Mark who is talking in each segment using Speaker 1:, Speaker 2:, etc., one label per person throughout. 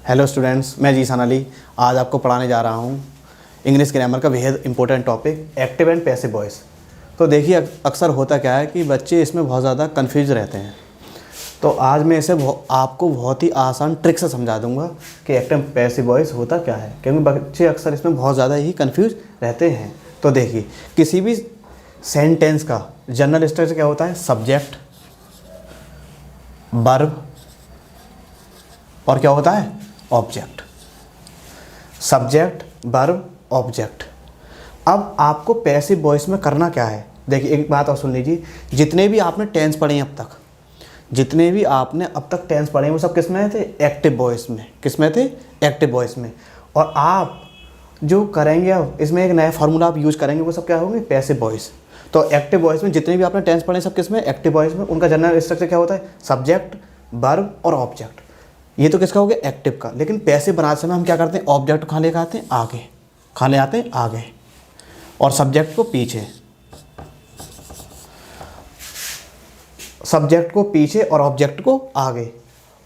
Speaker 1: Hello students, मैं जीसान अली आज आपको पढ़ाने जा रहा हूँ इंग्लिश ग्रामर का बेहद important topic active and passive voice. तो देखिए अक्सर होता क्या है कि बच्चे इसमें बहुत ज़्यादा कंफ्यूज रहते हैं। तो आज मैं इसे आपको बहुत ही आसान ट्रिक से समझा दूंगा कि एक्टिव एंड पैसिव वॉइस होता क्या है, क्योंकि बच्चे अक्सर इसमें बहुत ज़्यादा ही कंफ्यूज रहते हैं। तो देखिए किसी भी सेंटेंस का जनरल स्ट्रक्चर क्या होता है? सब्जेक्ट, वर्ब और क्या होता है? ऑब्जेक्ट। Subject, verb, object. अब आपको पैसिव वॉइस में करना क्या है? देखिए एक बात और सुन लीजिए, जितने भी आपने टेंस पढ़े हैं अब तक, जितने भी आपने अब तक टेंस पढ़े हैं वो सब किस में थे? एक्टिव वॉइस में। किस में थे? एक्टिव वॉइस में। और आप जो करेंगे अब इसमें एक नया फार्मूला आप यूज़ करेंगे, वो सब क्या होंगे? Passive voice. तो एक्टिव वॉइस में जितने भी आपने टेंस पढ़े सब किस में? एक्टिव वॉइस में। उनका जनरल स्ट्रक्चर क्या होता है? सब्जेक्ट, वर्ब और ऑब्जेक्ट। ये तो किसका हो गया? एक्टिव का। लेकिन पैसिव बनाते समय हम क्या करते हैं? ऑब्जेक्ट कहाँ लेकर आते हैं? आगे। कहाँ ले आते हैं? आगे। और सब्जेक्ट को पीछे। सब्जेक्ट को पीछे और ऑब्जेक्ट को आगे।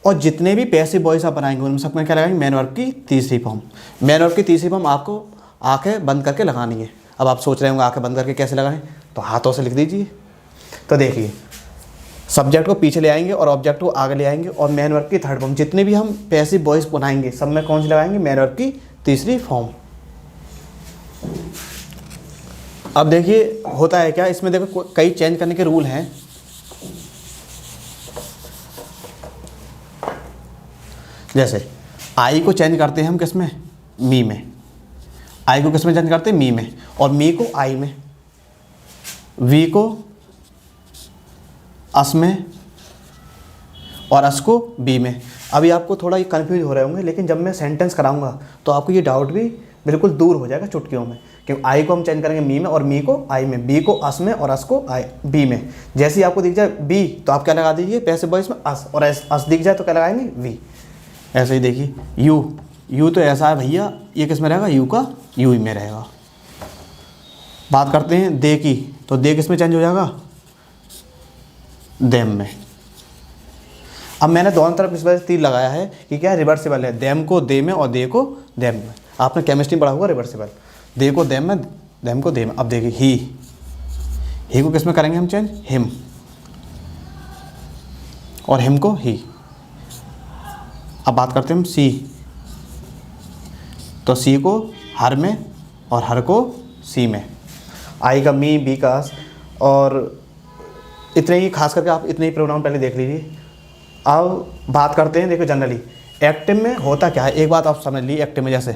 Speaker 1: और जितने भी पैसिव वॉइस आप बनाएंगे उनमें सब में क्या लगाएंगे? मेन वर्ब की तीसरी फॉर्म। मेन वर्ब की तीसरी फॉर्म आपको आंखें बंद करके लगानी है। अब आप सोच रहे होंगे आंखें बंद करके कैसे लगाएं? तो हाथों से लिख दीजिए। तो देखिए सब्जेक्ट को पीछे ले आएंगे और ऑब्जेक्ट को आगे ले आएंगे और मेन वर्ब की थर्ड फॉर्म। जितने भी हम पैसिव वॉइस बनाएंगे सब में कौन सी लगाएंगे? मेन वर्ब की तीसरी फॉर्म। अब देखिए होता है क्या इसमें, देखो कई चेंज करने के रूल हैं। जैसे आई को चेंज करते हैं हम किस में? मी में। आई को किस में चेंज करते हैं? मी में। और मी को आई में। वी को अस में और अस को बी में। अभी आपको थोड़ा ये कन्फ्यूज हो रहे होंगे, लेकिन जब मैं सेंटेंस कराऊंगा तो आपको ये डाउट भी बिल्कुल दूर हो जाएगा चुटकियों में। क्योंकि आई को हम चेंज करेंगे मी में और मी को आई में, बी को अस में और अस को आई बी में। जैसे ही आपको दिख जाए बी तो आप क्या लगा दीजिए? पैसिव वॉइस में अस, और अस दिख जाए तो क्या लगाएंगे? वी। ऐसे ही देखिए यू, यू तो ऐसा है भैया, ये किस में रहेगा? यू का यू ही में रहेगा। बात करते हैं दे की, तो दे किस में चेंज हो जाएगा? देम में। अब मैंने दोनों तरफ इस वजह से तीर लगाया है कि क्या? रिवर्सिबल है। देम को दे में और दे को देम में। आपने केमिस्ट्री पढ़ा होगा रिवर्सिबल। दे को देम में, देम को दे में। अब देखिए ही को किस में करेंगे हम चेंज? हिम। और हिम को ही। अब बात करते हैं हम सी, तो सी को हर में और हर को सी में। आई का मी, बी का अस, और इतने ही, खास करके आप इतने ही प्रोनाउन पहले देख लीजिए। अब बात करते हैं, देखो जनरली एक्टिव में होता क्या है, एक बात आप समझ लीजिए। एक्टिव में जैसे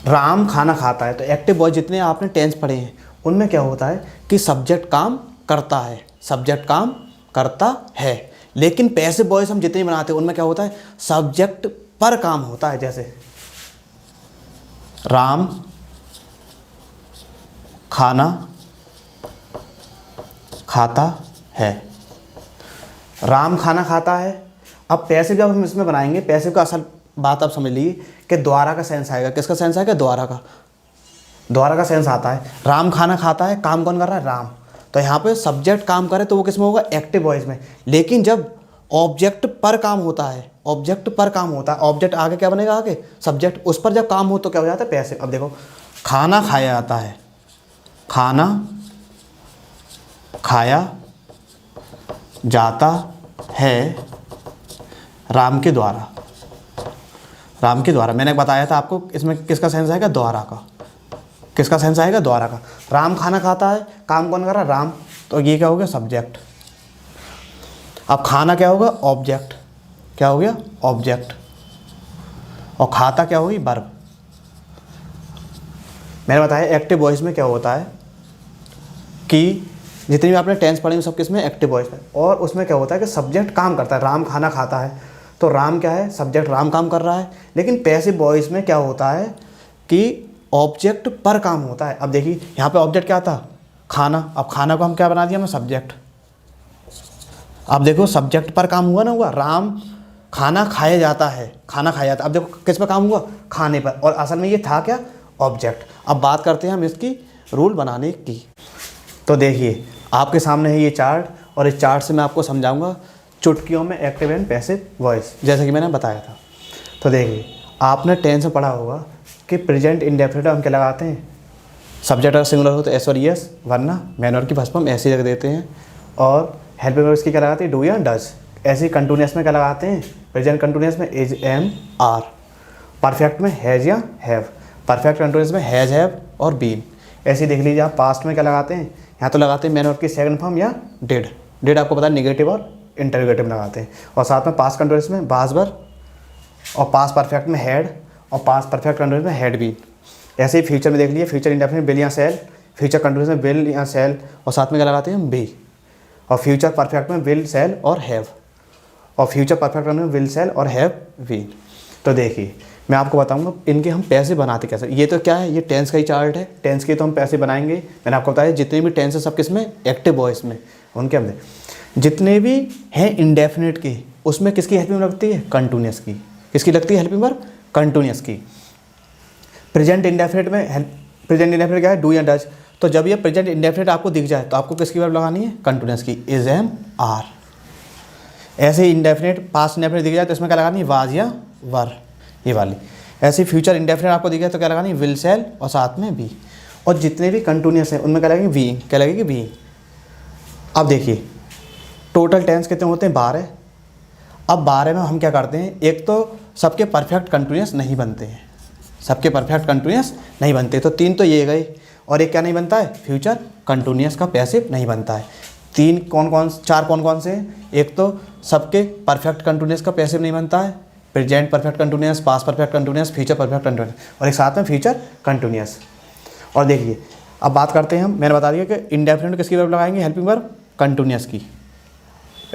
Speaker 1: राम खाना खाता है, तो एक्टिव वॉइस जितने आपने टेंस पढ़े हैं उनमें क्या होता है कि सब्जेक्ट काम करता है। सब्जेक्ट काम करता है। लेकिन पैसिव वॉइस हम जितने बनाते हैं उनमें क्या होता है? सब्जेक्ट पर काम होता है। जैसे राम खाना खाता है। राम खाना खाता है। अब पैसिव जब हम इसमें बनाएंगे, पैसिव का असल बात आप समझ लीजिए कि द्वारा का सेंस आएगा। किसका सेंस आएगा? द्वारा का। द्वारा का सेंस आता है। राम खाना खाता है, काम कौन कर रहा है? राम। तो यहाँ पे सब्जेक्ट काम करे तो वो किस में होगा? एक्टिव वॉइस में। लेकिन जब ऑब्जेक्ट पर काम होता है, ऑब्जेक्ट पर काम होता है, ऑब्जेक्ट आगे क्या बनेगा? आगे सब्जेक्ट, उस पर जब काम हो तो क्या हो जाता है? पैसिव। अब देखो खाना खाया जाता है, खाना खाया जाता है राम के द्वारा। राम के द्वारा मैंने बताया था आपको, इसमें किसका सेंस आएगा? द्वारा का। किसका सेंस आएगा? द्वारा का। राम खाना खाता है, काम कौन कर रहा है? राम। तो ये क्या हो गया? सब्जेक्ट। अब खाना क्या होगा? ऑब्जेक्ट। क्या हो गया? ऑब्जेक्ट। और खाता क्या होगी? वर्ब। मैंने बताया एक्टिव वॉइस में क्या होता है कि जितनी भी आपने टेंस पढ़ी सब किस में? एक्टिव वॉइस में। और उसमें क्या होता है कि सब्जेक्ट काम करता है। राम खाना खाता है, तो राम क्या है? सब्जेक्ट राम काम कर रहा है। लेकिन पैसिव वॉइस में क्या होता है कि ऑब्जेक्ट पर काम होता है। अब देखिए यहाँ पे ऑब्जेक्ट क्या था? खाना। अब खाना को हम क्या बना दिया? हमें सब्जेक्ट। अब देखो सब्जेक्ट पर काम हुआ ना, हुआ। राम खाना खाया जाता है, खाना खाया जाता है। अब देखो किस पर काम हुआ? खाने पर। और असल में ये था क्या? ऑब्जेक्ट। अब बात करते हैं हम इसकी रूल बनाने की। तो देखिए आपके सामने है ये चार्ट, और इस चार्ट से मैं आपको समझाऊंगा चुटकियों में एक्टिव एंड पैसिव वॉइस, जैसे कि मैंने बताया था। तो देखिए आपने टेंस में पढ़ा होगा कि प्रेजेंट इंडेफिनिट हम क्या लगाते हैं, सब्जेक्ट अगर सिंगुलर हो तो एस और एस, वरना मैन वर्ब की फर्स्ट फॉर्म ऐसे ही रख देते हैं। और हेल्पिंग वर्ब्स की क्या लगाते हैं, डू या डज। ऐसे ही कंटिन्यूअस में क्या लगाते हैं, प्रेजेंट कंटिन्यूअस में इज, एम, आर। परफेक्ट में हैज़ या हैव। परफेक्ट कंटिन्यूअस में हैज़, हैव और बीन। ऐसे ही देख लीजिए आप पास्ट में क्या लगाते हैं, यहाँ तो लगाते हैं मैन वर्ब की सेकंड फॉर्म या डिड। डिड आपको पता है निगेटिव और इंटरोगेटिव लगाते हैं। और साथ में पास्ट कंटिन्यूअस में वाज वर, और पास्ट परफेक्ट में हैड, और पास्ट परफेक्ट कंटिन्यूअस में हैड बीन। ऐसे ही फ्यूचर में देख लीजिए, फ्यूचर इंडेफिनिट विल या सेल, फ्यूचर कंटिन्यूअस में विल या सेल, और साथ में क्या लगाते हैं बी। और फ्यूचर परफेक्ट में विल, सेल और हैव, और फ्यूचर परफेक्ट में विल, सेल और हैव बीन। तो देखिए मैं आपको बताऊंगा इनके हम पैसे बनाते कैसे। ये तो क्या है, ये टेंस का ही चार्ट है, टेंस के तो हम पैसे बनाएंगे। मैंने आपको बताया जितने भी टेंस है सब किस में, एक्टिव वॉइस में, उनके हमने जितने भी हैं इंडेफिनिट के, उसमें किसकी हेल्पिंग लगती है, कंटिन्यूअस की। किसकी लगती है हेल्पिंग वर्ब, कंटिन्यूअस की। प्रेजेंट इंडेफिनिट में प्रेजेंट इंडेफिनिट क्या है, डू या डज। तो जब ये प्रेजेंट इंडेफिनिट आपको दिख जाए तो आपको किसकी वर्ब लगानी है, कंटिन्यूअस की, इज, एम, आर। ऐसे ही इंडेफिनिट पास्ट इंडेफिनिट दिख जाए तो इसमें क्या लगानी है, वाज या वर, ये वाली। ऐसे ही फ्यूचर इंडेफिनिट आपको दिख जाए तो क्या लगानी है, विल, सेल और साथ में बी। और जितने भी कंटिन्यूअस हैं उनमें क्या लगेगी, बीइंग। क्या लगेगी, बीइंग। अब देखिए टोटल टेंस कितने होते हैं, 12। अब 12 में हम क्या करते हैं, एक तो सबके परफेक्ट कंटिन्यूअस नहीं बनते हैं, सबके परफेक्ट कंटिन्यूअस नहीं बनते। तो 3 तो ये गए, और एक क्या नहीं बनता है, फ्यूचर कंटिन्यूअस का पैसिव नहीं बनता है। 4 कौन कौन से हैं, एक तो सबके परफेक्ट कंटिन्यूअस का पैसिव नहीं बनता है, present perfect continuous, past perfect continuous, future perfect continuous, और एक साथ में फ्यूचर कंटिन्यूअस। और देखिए अब बात करते हैं हम, मैंने बता दिया कि इंडेफिनिट किसकी वर्ब लगाएंगे, हेल्पिंग वर्ब कंटिन्यूअस की।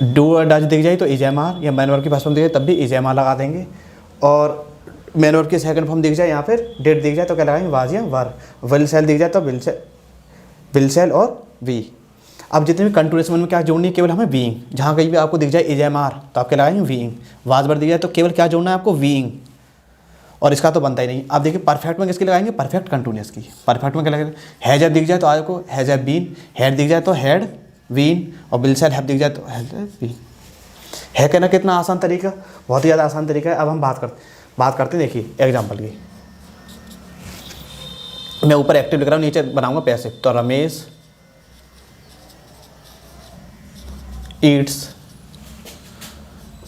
Speaker 1: डू और डज दिख जाए तो इज, एम, आर, या मैन वर्ब की फर्स्ट फॉर्म दिख जाए तब भी इज, एम, आर लगा देंगे। और मैन वर्ब की सेकंड फॉर्म दिख जाए या फिर डिड दिख जाए तो क्या लगाएंगे, वाज या वर। विल, सेल दिख जाए तो विल, सेल और वी। अब जितने भी कंटिन्यूअस में क्या जोड़नी है, केवल हमें बीइंग। जहाँ कहीं भी आपको दिख जाए इज, एम, आर तो आप क्या लगाएंगे, बीइंग। वाज वर दिख जाए तो केवल क्या जोड़ना है आपको, बीइंग। और इसका तो बनता ही नहीं। अब देखिए परफेक्ट में किसकी लगाएंगे, परफेक्ट कंटिन्यूअस की। परफेक्ट में क्या लगेगा, हैज दिख जाए तो आपको हैज बीन, हैड दिख जाए तो हैड बीन, और विल, सेल, हैव दिख जाए तो हैज बीन। है कहना कितना आसान तरीका, बहुत ही ज़्यादा आसान तरीका है। अब हम बात करते हैं देखिए एग्जाम्पल की। मैं ऊपर एक्टिव लिख रहा हूँ, नीचे बनाऊंगा पैसिव। तो Ramesh eats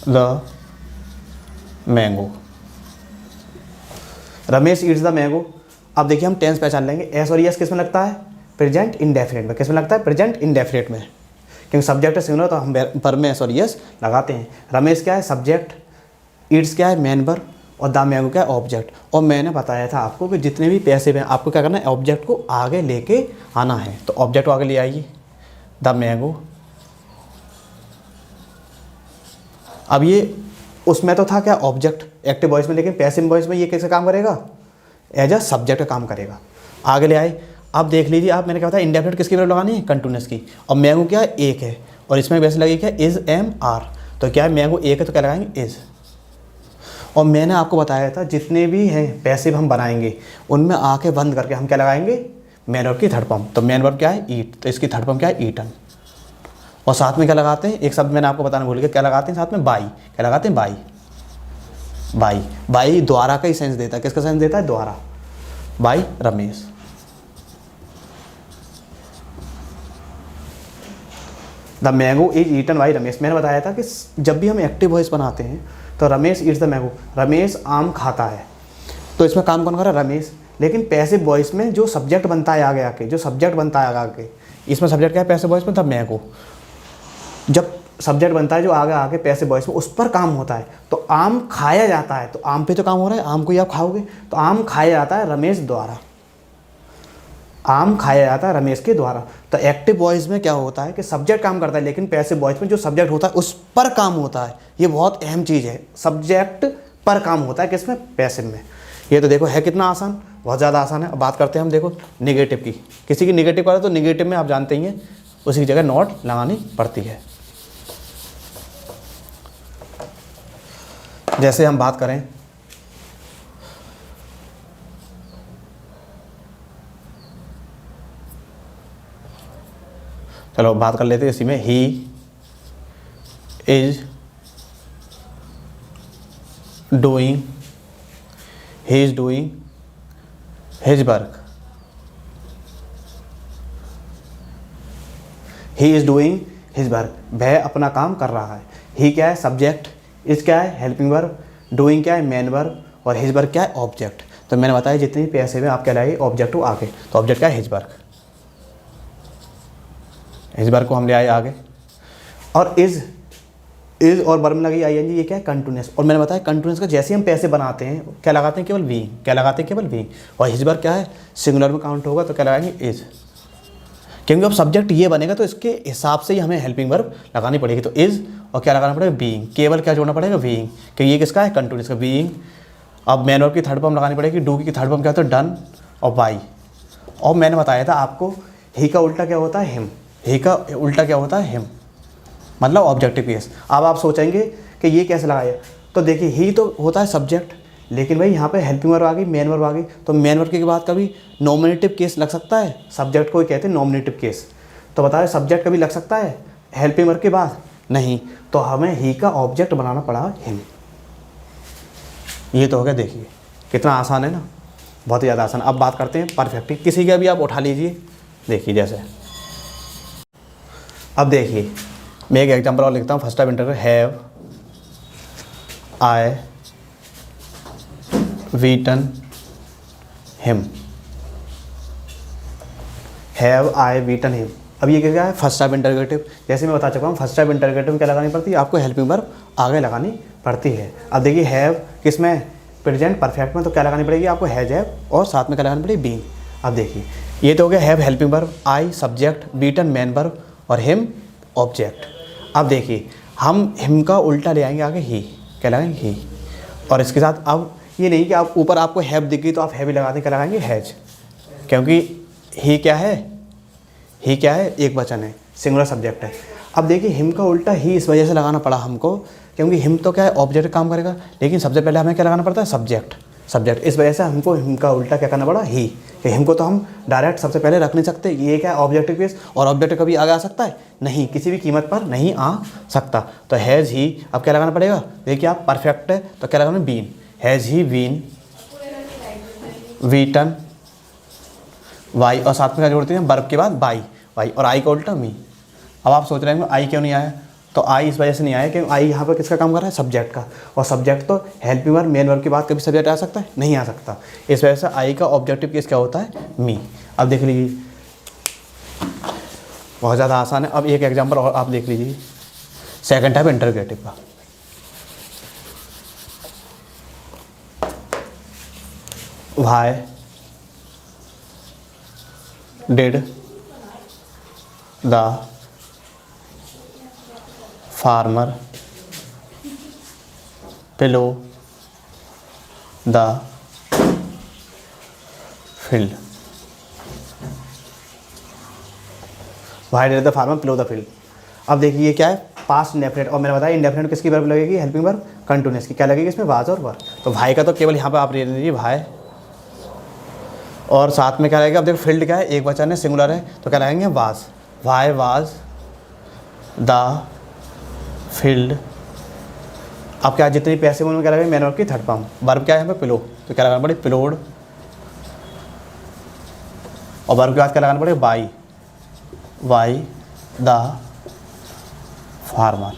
Speaker 1: the mango, Ramesh eats the mango. अब देखिए हम टेंस पहचान लेंगे, एस और एस किस में लगता है, प्रेजेंट इंडेफिनिट में। किस में लगता है, प्रेजेंट इंडेफिनिट में, क्योंकि सब्जेक्ट है सिंगुलर तो हम वर्ब में एस और एस लगाते हैं। रमेश क्या है, सब्जेक्ट, ईट्स क्या है, मैन वर्ब, और द मैंगो क्या है, ऑब्जेक्ट। और मैंने बताया था आपको कि जितने भी पैसिव हैं आपको क्या करना है, ऑब्जेक्ट को आगे लेके आना है। तो ऑब्जेक्ट को आगे ले आइए, द मैंगो। अब ये उसमें तो था क्या, ऑब्जेक्ट एक्टिव वॉइस में, लेकिन पैसिव वॉइस में ये कैसे काम करेगा, एज अ सब्जेक्ट काम करेगा। आगे ले आए। अब देख लीजिए आप, मैंने क्या बताया, इंडेफिनिट किसकी वर्ब लगानी है, कंटिन्यूअस की। और मैंगो क्या है, एक है, और इसमें वैसे लगेगी क्या, इज, एम, आर। तो क्या है, मैंगो एक है तो क्या लगाएंगे, इज। और मैंने आपको बताया था जितने भी हैं पैसिव हम बनाएंगे उनमें आके बंद करके हम क्या लगाएंगे, मैन वर्ब की थर्ड फॉर्म। तो मैन वर्ब क्या है, ईट, तो इसकी थर्ड फॉर्म क्या है, ईटन। और साथ में क्या लगाते हैं, एक शब्द मैंने आपको बताना भूल गया, क्या लगाते हैं साथ में, बाई। क्या लगाते हैं, बाई। बाई, बाई द्वारा का ही सेंस देता है। किसका सेंस देता है, द्वारा। By Ramesh. The mango is eaten by Ramesh. मैंने बताया था कि जब भी हम एक्टिव वॉइस बनाते हैं तो Ramesh eats the mango, Ramesh आम खाता है। तो इसमें काम कौन कर रहा है, रमेश। लेकिन पैसिव वॉइस में जो सब्जेक्ट बनता है आगे आके, जो सब्जेक्ट बनता है आगे, इसमें सब्जेक्ट क्या है, पैसिव वॉइस में, द मैंगो। जब सब्जेक्ट बनता है जो आगे आके पैसिव वॉइस में, उस पर काम होता है। तो आम खाया जाता है, तो आम पे तो काम हो रहा है, आम को ही आप खाओगे, तो आम खाया जाता है रमेश द्वारा। आम खाया जाता है रमेश के द्वारा। तो एक्टिव वॉइस में क्या होता है कि सब्जेक्ट काम करता है, लेकिन पैसिव वॉइस में जो सब्जेक्ट होता है उस पर काम होता है। ये बहुत अहम चीज़ है, सब्जेक्ट पर काम होता है किसमें, पैसिव में। ये तो देखो है कितना आसान, बहुत ज़्यादा आसान है। अब बात करते हैं हम देखो निगेटिव की। किसी की निगेटिव करें तो निगेटिव में आप जानते ही हैं उसी की जगह नॉट लगानी पड़ती है। जैसे हम बात करें, चलो बात कर लेते हैं इसी में, he is doing, he is doing his work, he is doing his work, वह अपना काम कर रहा है। ही क्या है? सब्जेक्ट, इज क्या है? हेल्पिंग वर्ब, डूइंग क्या है? मेन वर्ब, और हिज वर्क क्या है? ऑब्जेक्ट। तो मैंने बताया जितनी पैसे में आप क्या लाएंगे ऑब्जेक्ट को आगे, तो ऑब्जेक्ट क्या है? हिज वर्क, हिज वर्क को हम ले आए आगे। और इज और वर्ब में लगी आईएनजी, ये क्या है? कंटिन्यूस। और मैंने बताया कंटिन्यूस का जैसे हम पैसे बनाते हैं क्या लगाते हैं? केवल बीइंग, क्या लगाते हैं? केवल बीइंग। और हिज वर्क क्या है? सिंगुलर में काउंट होगा तो क्या लगाएंगे? इज, क्योंकि अब सब्जेक्ट ये बनेगा तो इसके हिसाब से ही हमें हेल्पिंग वर्ब लगानी पड़ेगी। तो इज और क्या लगाना पड़ेगा? बीइंग, केवल क्या जोड़ना पड़ेगा? बीइंग, कि ये किसका है? कंटिन्यूस का, बीइंग। अब मैन वर्ब की थर्ड फॉर्म लगानी पड़ेगी, डू की थर्ड फॉर्म क्या होता है? डन और बाई। और मैंने बताया था आपको ही का उल्टा क्या होता है? हिम, ही का उल्टा क्या होता है? हिम, मतलब ऑब्जेक्टिव केस। अब आप सोचेंगे कि ये कैसे लगाया, तो देखिए ही तो होता है सब्जेक्ट, लेकिन भाई यहाँ पे हेल्पिंग वर्ब आ गई, मेन वर्ब आ गई, तो मेन वर्ब के बाद कभी नॉमिनेटिव केस लग सकता है, सब्जेक्ट को ही कहते हैं नॉमिनेटिव केस। तो बताए सब्जेक्ट कभी लग सकता है हेल्पिंग वर्ब के बाद? नहीं, तो हमें ही का ऑब्जेक्ट बनाना पड़ा हिम। ये तो हो गया, देखिए कितना आसान है ना, बहुत ही ज़्यादा आसान। अब बात करते हैं परफेक्ट, किसी का भी आप उठा लीजिए, देखिए जैसे। अब देखिए मैं एक एग्जांपल और लिखता हूँ, first time interview, have I beaten him, have I beaten him. अब ये क्या है? First type interrogative. जैसे मैं बता चुका हूँ फर्स्ट टाइप इंटरगेटिव में क्या लगानी पड़ती है? आपको हेल्पिंग वर्ब आगे लगानी पड़ती है। अब देखिए हैव किस में? प्रेजेंट परफेक्ट में, तो क्या लगानी पड़ेगी आपको? हैज, हैव, और साथ में क्या लगानी पड़ेगी? बीइंग। अब देखिए ये तो हो गया have helping verb, I subject, beaten main verb, और हिम ऑब्जेक्ट। अब देखिए हम हिम का उल्टा ले आएंगे आगे, ही, क्या लगाएंगे? ही। और इसके साथ अब ये नहीं कि आप ऊपर आपको हैव दिख गई तो आप हैव ही लगा दें, क्या लगाएंगे? हैज, क्योंकि ही क्या है? ही क्या है? एक वचन है, सिंगुलर सब्जेक्ट है। अब देखिए हिम का उल्टा ही इस वजह से लगाना पड़ा हमको, क्योंकि हिम तो क्या है? ऑब्जेक्ट काम करेगा, लेकिन सबसे पहले हमें क्या लगाना पड़ता है? Subject, subject. इस वजह से हमको हिम का उल्टा क्या करना पड़ा? ही। कि हिम को तो हम डायरेक्ट सबसे पहले रख नहीं सकते, ये क्या है? ऑब्जेक्टिव केस, और ऑब्जेक्ट कभी आगे आ सकता है? नहीं, किसी भी कीमत पर नहीं आ सकता। तो हैज़ ही, अब क्या लगाना पड़ेगा? देखिए आप परफेक्ट है तो क्या लगाना? Been, has he been beaten, why, और साथ में क्या जोड़ते हैं? वर्ब के बाद बाई, वाई, और आई का उल्टा मी। अब आप सोच रहे हैं आई क्यों नहीं आया? तो आई इस वजह से नहीं आया कि आई यहाँ पर किसका काम कर रहा है? सब्जेक्ट का, और सब्जेक्ट तो हेल्पिंग वर्ब मेन वर्ब के बाद कभी सब्जेक्ट आ सकता है? नहीं आ सकता। इस वजह से आई का ऑब्जेक्टिव केस क्या होता है? मी। अब देख लीजिए बहुत ज़्यादा आसान है। अब एक एग्जाम्पल और आप देख लीजिए, सेकंड टाइप इंटरगेटिव का। Why did the farmer pillow the field, why did the farmer pillow the field. अब देखिए ये क्या है? पास्ट इंडेफिनिट, और मैंने बताया इंडेफिनिट किसकी वर्ब लगेगी? हेल्पिंग वर्ब कंटिन्यूअस की। क्या लगेगी इसमें? वाज और वर। तो भाई का तो केवल यहाँ पे आप ले लीजिए भाई, और साथ में क्या रहेगा? अब देखो फील्ड क्या है? एक वचन है, सिंगुलर है, तो क्या लगाएंगे? Was, why was the field. अब क्या जितनी पैसे में क्या लगेगा? मेन वर्ब की थर्ड फॉर्म, वर्ब क्या है यहाँ पे? पिलो, तो क्या लगाना पड़ेगा? पिलोड, और वर्ब के बाद क्या लगाना पड़ेगा? By, why the farmer.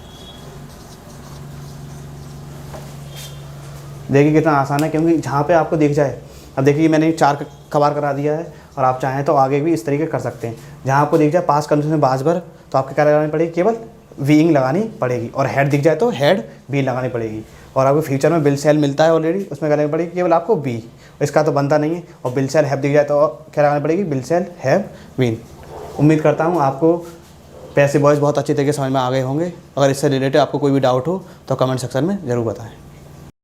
Speaker 1: देखिए कितना आसान है, क्योंकि जहाँ पे आपको दिख जाए। अब देखिए मैंने 4 कबार करा दिया है, और आप चाहें तो आगे भी इस तरीके कर सकते हैं। जहाँ आपको दिख जाए पास कंडीशन में बाज भर, तो आपको क्या लगानी पड़ेगी? केवल वीइंग लगानी पड़ेगी, और हेड दिख जाए तो हेड बी लगानी पड़ेगी। और आपको फ्यूचर में बिल सेल मिलता है ऑलरेडी, उसमें क्या लगानी पड़ेगी? केवल आपको बी, इसका तो बनता नहीं है। और बिल सेल हैव दिख जाए तो क्या लगानी पड़ेगी? Will shall have been. उम्मीद करता हूँ आपको पैसे बॉयज़ बहुत अच्छी तरीके से समझ में आ गए होंगे। अगर इससे रिलेटेड आपको कोई भी डाउट हो तो कमेंट सेक्शन में ज़रूर बताएं।